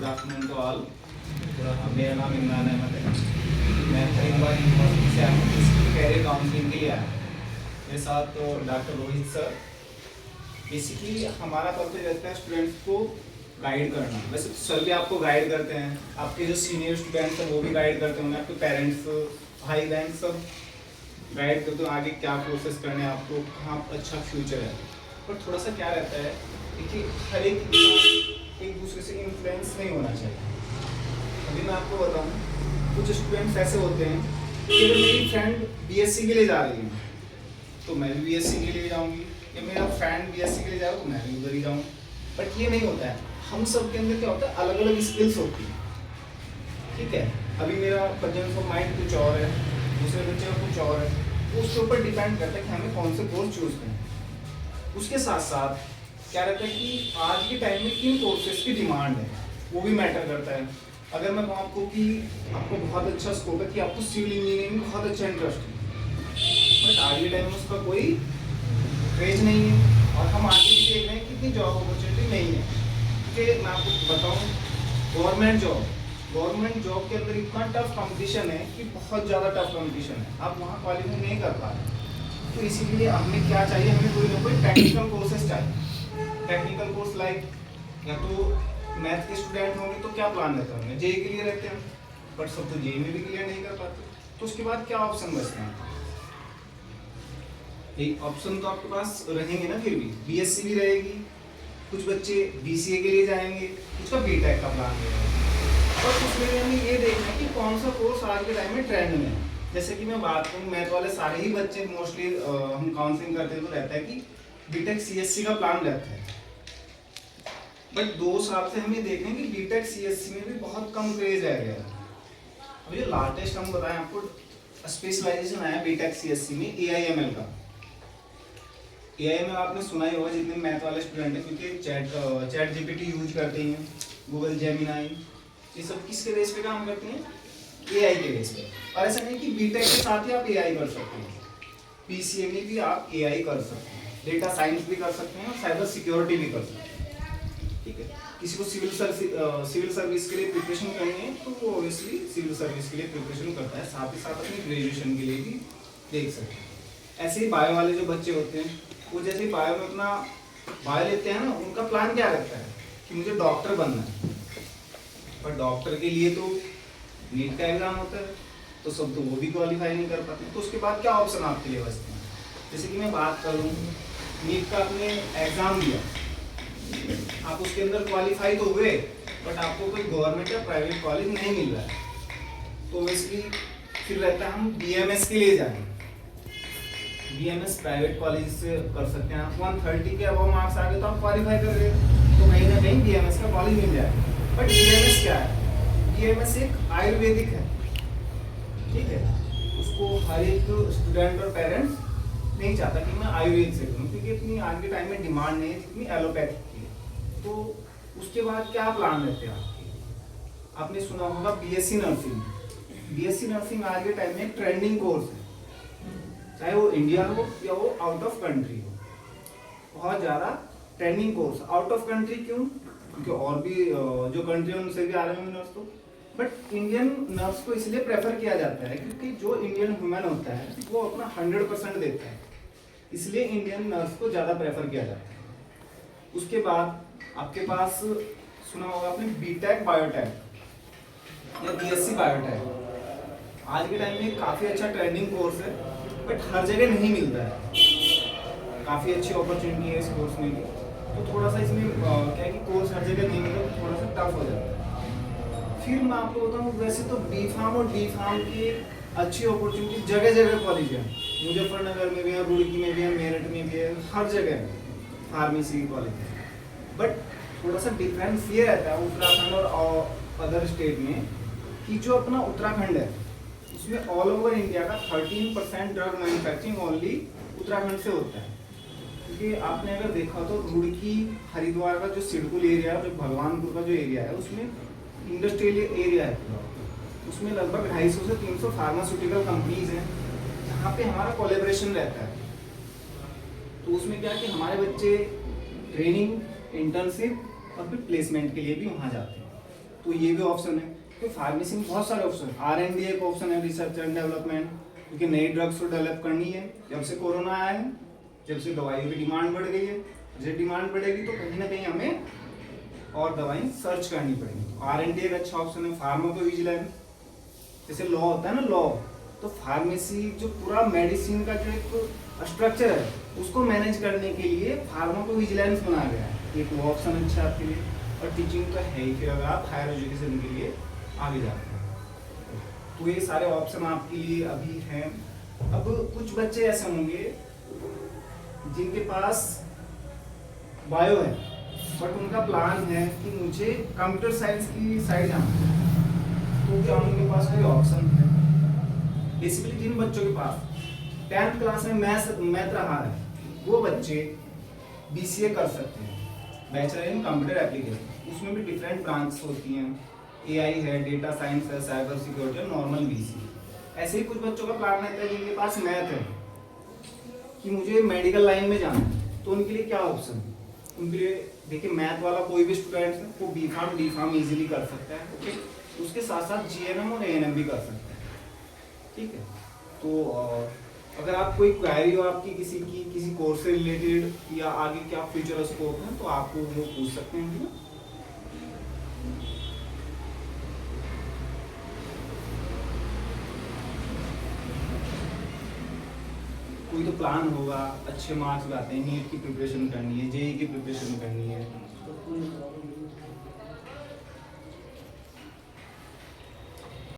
Afternoon to all. मेरा नाम इमरान अहमद है। मैं हरिद्वार यूनिवर्सिटी से आया हूँ, जिसकी कैरियर काउंसलिंग के लिए आया हूँ। मेरे साथ डॉक्टर रोहित सर। बेसिकली हमारा पर्पज रहता है स्टूडेंट्स को गाइड करना। वैसे तो सर भी आपको गाइड करते हैं, आपके जो सीनियर स्टूडेंट्स हैं वो भी गाइड करते होंगे, आपके पेरेंट्स, भाई बहन सब गाइड करते हो आगे क्या प्रोसेस करने हैं आपको, कहाँ अच्छा फ्यूचर है। पर थोड़ा सा क्या रहता है, देखिए हर एक इंसान एक दूसरे से इन्फ्लुएंस नहीं होना चाहिए। अभी मैं आपको बताऊं, कुछ स्टूडेंट्स ऐसे होते हैं कि अगर मेरी फ्रेंड बीएससी के लिए जा रही है तो मैं भी बीएससी के लिए जाऊंगी, या मेरा फ्रेंड बीएससी के लिए जाएगा तो मैं भी उधर ही जाऊँ। बट ये नहीं होता है। हम सब के अंदर क्या होता है, अलग अलग स्किल्स होती हैं। ठीक है, अभी मेरा प्रेजेंस ऑफ माइंड कुछ और है, दूसरे बच्चे का कुछ और है, तो उसके ऊपर डिपेंड करता है कि हमें कौन से कोर्स चूज करें। उसके साथ साथ क्या रहता है कि आज के टाइम में किन कोर्सेज की डिमांड है वो भी मैटर करता है। अगर मैं कहूँ आपको कि आपको बहुत अच्छा स्कोप है, कि आपको सिविल इंजीनियरिंग में बहुत अच्छा इंटरेस्ट है, बट आज के टाइम में उसका कोई क्रेज नहीं है, और हम आगे भी देख रहे हैं कि इतनी जॉब अपॉर्चुनिटी नहीं है। क्योंकि मैं आपको बताऊँ, गवर्नमेंट जॉब के अंदर इतना टफ कंपटीशन है कि बहुत ज़्यादा टफ कंपटीशन है, आप वहाँ क्वालिफाई नहीं कर पा रहे। तो इसीलिए हमें क्या चाहिए, हमें कोई ना कोई टेक्निकल कोर्सेज चाहिए। टेक्निकल कोर्स लाइक, या तो मैथ के स्टूडेंट होंगे तो क्या प्लान रहता है, जेई के लिए रहते हैं, बट सब तो जेई में भी क्लियर नहीं कर पाते। तो उसके बाद क्या ऑप्शन बचते हैं, एक ऑप्शन तो आपके पास रहेंगे ना, फिर भी बीएससी भी रहेगी, कुछ बच्चे बीसीए के लिए जाएंगे, कुछ का बीटेक का प्लान रहेगा। और उसमें हमें ये देखना है कि कौन सा कोर्स आज के टाइम में ट्रेंड में है। जैसे कि मैं बात करूँ, मैथ वाले सारे ही बच्चे मोस्टली हम काउंसलिंग करते हैं तो रहता है कि बीटेक सीएससी का प्लान रहता है। बट 2 साल से हम ये देख रहे हैं कि बीटेक सीएससी में भी बहुत कम क्रेज रह गया है। अभी जो लाटेस्ट हम बताएं आपको, स्पेशलाइजेशन आया बीटेक सीएससी में एआईएमएल का। एआईएमएल आपने सुना ही होगा जितने मैथ वाले स्टूडेंट हैं, क्योंकि चैट जीपीटी यूज करते हैं, गूगल जेमिनाई, ये सब किसके बेस पे काम करते हैं, एआई के बेस पे। और ऐसा नहीं कि बीटेक के साथ ही आप एआई कर सकते हैं, पीसीए में भी आप एआई कर सकते हैं, डेटा साइंस भी कर सकते हैं, और साइबर सिक्योरिटी भी कर सकते हैं। ठीक है, किसी को सिविल सर्विस के लिए प्रिपरेशन करनी है तो वो ऑब्वियसली सिविल सर्विस के लिए प्रिपरेशन करता है, साथ ही साथ अपनी ग्रेजुएशन के लिए भी देख सकते हैं। ऐसे ही बायो वाले जो बच्चे होते हैं, वो जैसे ही बायो में अपना बायो लेते हैं ना, उनका प्लान क्या रहता है कि मुझे डॉक्टर बनना है। पर डॉक्टर के लिए तो नीट का एग्जाम होता है, तो सब तो वो भी क्वालिफाई नहीं कर पाते। तो उसके बाद क्या ऑप्शन आपके लिए बचते हैं, जैसे कि मैं बात करूँ, नीट का आपने एग्जाम दिया, आप उसके अंदर क्वालिफाई तो हुए, बट आपको कोई गवर्नमेंट या प्राइवेट कॉलेज नहीं मिल रहा है, तो इसलिए फिर रहता है हम बीएमएस के लिए जाएं। बीएमएस प्राइवेट कॉलेज से कर सकते हैं आप, 130 के अबव मार्क्स आ गए तो आप क्वालिफाई कर रहे हो, तो कहीं ना कहीं बीएमएस का कॉलेज मिल जाए। बट बीएमएस क्या है, बीएमएस एक आयुर्वेदिक है। ठीक है, उसको हर एक स्टूडेंट और पेरेंट्स नहीं चाहता कि मैं आयुर्वेद से करूँ, क्योंकि इतनी आज के टाइम में डिमांड नहीं है जितनी एलोपैथिक की है। तो उसके बाद क्या प्लान रहते हैं आपके, आपने सुना होगा बीएससी नर्सिंग। बीएससी नर्सिंग आज के टाइम में ट्रेंडिंग कोर्स है, चाहे वो इंडिया हो या वो आउट ऑफ कंट्री हो, बहुत ज़्यादा trending course. Out of country क्यों, क्योंकि और भी जो कंट्री है उनसे भी आ रहे हैं नर्स, तो बट इंडियन नर्स को इसलिए प्रेफर किया जाता है क्योंकि जो इंडियन ह्यूमन होता है वो अपना 100% देता है, इसलिए इंडियन नर्स को ज़्यादा प्रेफर किया जाता है। उसके बाद आपके पास सुना होगा आपने बीटेक बायोटेक या बीएससी बायोटेक। आज के टाइम में काफ़ी अच्छा ट्रेंडिंग कोर्स है, बट हर जगह नहीं मिलता है। काफ़ी अच्छी अपॉर्चुनिटी है इस कोर्स में भी, तो थोड़ा सा इसमें क्या है कि कोर्स हर जगह नहीं मिलता, तो थोड़ा सा टफ हो जाता है। फिर मैं आपको बताऊँ, वैसे तो बी फार्म और डी फार्म की अच्छी अपॉर्चुनिटी जगह जगह कॉलेज है, मुजफ्फरनगर में भी है, रुड़की में भी है, मेरठ में भी है, हर जगह फार्मेसी कॉलेज है। बट थोड़ा सा डिफरेंस ये रहता है उत्तराखंड और अदर स्टेट में, कि जो अपना उत्तराखंड है उसमें ऑल ओवर इंडिया का 13% ड्रग मैन्युफैक्चरिंग ओनली उत्तराखंड से होता है। क्योंकि आपने अगर देखा तो रुड़की हरिद्वार का जो सिडकुल एरिया है, जो भगवानपुर का जो एरिया है, उसमें इंडस्ट्रियल एरिया है पूरा, उसमें लगभग 250 से 300 फार्मास्यूटिकल कंपनीज हैं जहाँ पे हमारा कोलैबोरेशन रहता है। तो उसमें क्या है कि हमारे बच्चे ट्रेनिंग, इंटर्नशिप और फिर प्लेसमेंट के लिए भी वहाँ जाते हैं। तो ये भी ऑप्शन है। तो फार्मेसी में बहुत सारे ऑप्शन है। R&D एक ऑप्शन है, रिसर्च एंड डेवलपमेंट, क्योंकि नई ड्रग्स को डेवलप करनी है। जब से कोरोना आया है, जब से दवाइयों की डिमांड बढ़ गई है, जब डिमांड बढ़ेगी तो कहीं ना कहीं हमें और दवाएं सर्च करनी पड़ेगी। R&D एक अच्छा ऑप्शन है। फार्माकोविजिलेंस, जैसे लॉ होता है ना, लॉ, तो फार्मेसी जो पूरा मेडिसिन का जो एक स्ट्रक्चर है उसको मैनेज करने के लिए फार्माकोविजिलेंस बनाया गया है। एक वो ऑप्शन अच्छा है आपके लिए। और टीचिंग तो है ही, फिर अगर आप हायर एजुकेशन के लिए आगे जाते हैं तो ये सारे ऑप्शन आपके लिए अभी हैं। अब कुछ बच्चे ऐसे होंगे जिनके पास बायो है बट उनका प्लान है कि मुझे कंप्यूटर साइंस की साइड जाना है, तो क्या उनके पास कोई ऑप्शन है? बेसिकली जिन बच्चों के पास 10th क्लास में मैथ रहा है वो बच्चे BCA कर सकते हैं, बैचलर इन कंप्यूटर एप्लीकेशन। उसमें भी डिफरेंट ब्रांच होती हैं, AI है, डेटा साइंस है, साइबर सिक्योरिटी और नॉर्मल BCA। ऐसे ही कुछ बच्चों का प्लान रहता है जिनके पास मैथ है कि मुझे मेडिकल लाइन में जाना है, तो उनके लिए क्या ऑप्शन है? उनके लिए देखिए, मैथ वाला कोई भी स्टूडेंट है वो B.Pharm इजीली कर सकता है, ओके। उसके साथ साथ GNM और ANM भी कर सकता है, ठीक है। तो अगर आप कोई क्वेरी हो आपकी किसी कोर्स से रिलेटेड या आगे क्या फ्यूचर स्कोप है, तो आपको वो पूछ सकते हैं, ठीक है। कोई तो प्लान होगा, अच्छे मार्क्स लाते हैं, नीट की प्रिपरेशन करनी है, JEE की प्रिपरेशन करनी है, तो